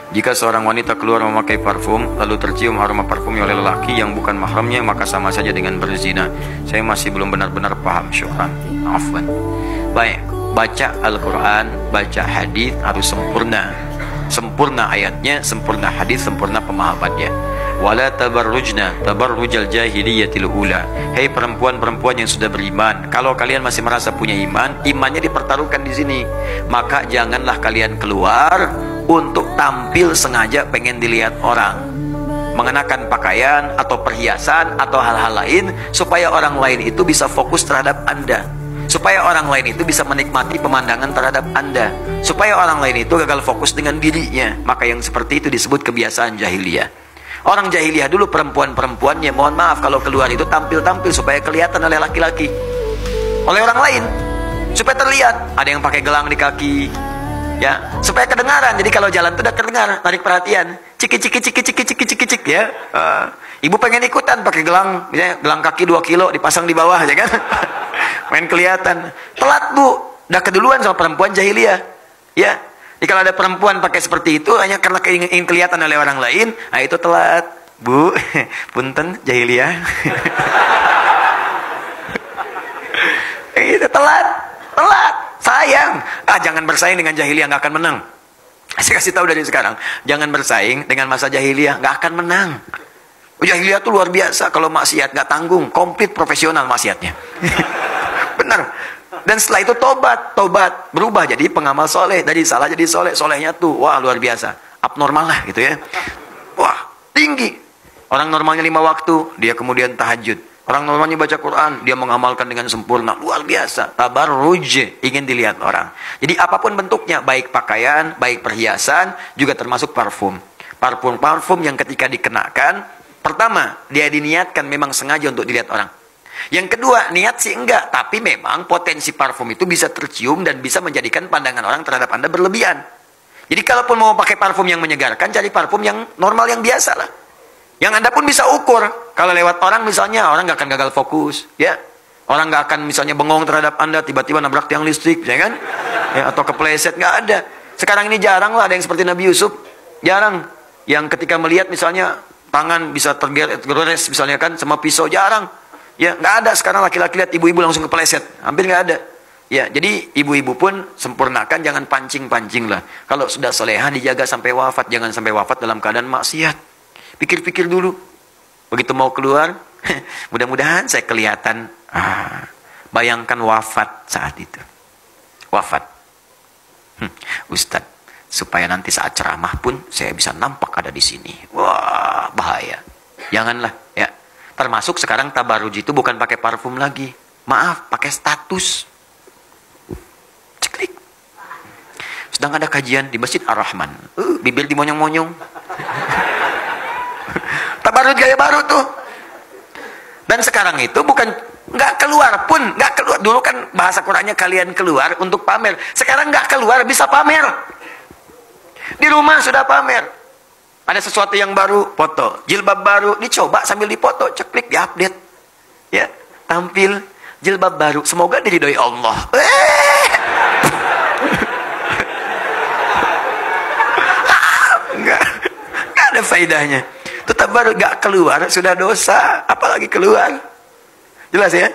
Jika seorang wanita keluar memakai parfum, lalu tercium aroma parfumnya oleh lelaki yang bukan mahramnya, maka sama saja dengan berzina. Saya masih belum benar-benar paham. Syukran. Afwan. Baik, baca Al-Quran, baca hadis harus sempurna. Sempurna ayatnya, sempurna hadis, sempurna pemahamannya. Wala tabarrujna tabarrujal jahiliyatil ula. Hei perempuan-perempuan yang sudah beriman, kalau kalian masih merasa punya iman, imannya dipertaruhkan di sini. Maka janganlah kalian keluar untuk tampil sengaja pengen dilihat orang, mengenakan pakaian atau perhiasan atau hal-hal lain supaya orang lain itu bisa fokus terhadap Anda, supaya orang lain itu bisa menikmati pemandangan terhadap Anda, supaya orang lain itu gagal fokus dengan dirinya. Maka yang seperti itu disebut kebiasaan jahiliyah. Orang jahiliyah dulu perempuan-perempuannya, mohon maaf, kalau keluar itu tampil-tampil supaya kelihatan oleh laki-laki, oleh orang lain, supaya terlihat. Ada yang pakai gelang di kaki, ya, supaya kedengaran. Jadi kalau jalan itu udah kedengar, tarik perhatian. Ciki ciki ciki ciki ciki ciki cik, ya. Ibu pengen ikutan pakai gelang, misalnya gelang kaki 2 kilo dipasang di bawah, ya kan? Main kelihatan. Telat bu, udah keduluan sama perempuan jahiliyah, ya. Jadi kalau ada perempuan pakai seperti itu hanya karena ingin kelihatan oleh orang lain, nah itu telat bu. Punten jahiliyah. Itu telat, telat. Sayang. Jangan bersaing dengan jahiliyah, nggak akan menang. Saya kasih tahu dari sekarang, jangan bersaing dengan masa jahiliyah, nggak akan menang. Jahiliyah tuh luar biasa, kalau maksiat nggak tanggung, komplit profesional maksiatnya. Benar. Dan setelah itu tobat, berubah jadi pengamal soleh, dari salah jadi soleh, solehnya tuh, wah luar biasa, abnormal lah gitu ya. Wah tinggi. Orang normalnya 5 waktu, dia kemudian tahajud. Orang normalnya baca Quran, dia mengamalkan dengan sempurna, luar biasa. Tabarruj, ingin dilihat orang. Jadi apapun bentuknya, baik pakaian, baik perhiasan, juga termasuk parfum. Parfum yang ketika dikenakan, pertama, dia diniatkan memang sengaja untuk dilihat orang. Yang kedua, niat sih enggak, tapi memang potensi parfum itu bisa tercium dan bisa menjadikan pandangan orang terhadap Anda berlebihan. Jadi kalaupun mau pakai parfum yang menyegarkan, cari parfum yang normal, yang biasa lah. Yang Anda pun bisa ukur. Kalau lewat orang misalnya, orang nggak akan gagal fokus, ya. Orang nggak akan misalnya bengong terhadap Anda, tiba-tiba nabrak tiang listrik, ya kan? Ya, atau kepleset, nggak ada. Sekarang ini jarang lah ada yang seperti Nabi Yusuf. Jarang. Yang ketika melihat misalnya tangan bisa tergores misalnya kan sama pisau, jarang. Ya, nggak ada sekarang laki-laki lihat ibu-ibu langsung kepleset. Hampir nggak ada. Ya, jadi ibu-ibu pun sempurnakan, jangan pancing-pancing lah. Kalau sudah soleha dijaga sampai wafat, jangan sampai wafat dalam keadaan maksiat. Pikir-pikir dulu. Begitu mau keluar, mudah-mudahan saya kelihatan. Bayangkan wafat saat itu. Wafat. Ustadz, supaya nanti saat ceramah pun saya bisa nampak ada di sini. Wah, bahaya. Janganlah, ya. Termasuk sekarang tabarruj itu bukan pakai parfum lagi. Maaf, pakai status. Ceklik. Sedang ada kajian di Masjid Ar-Rahman. Bibir dimonyong-monyong. Tabarruj gaya baru tuh. Dan sekarang itu bukan nggak keluar pun, nggak keluar. Dulu kan bahasa Qur'annya kalian keluar untuk pamer. Sekarang nggak keluar bisa pamer. Di rumah sudah pamer. Ada sesuatu yang baru, foto. Jilbab baru, dicoba sambil dipoto, ceklik, diupdate. Ya, tampil jilbab baru. Semoga diridhoi Allah. Enggak ada faedahnya. Tetap baru nggak keluar, sudah dosa. Apalagi keluar. Jelas ya?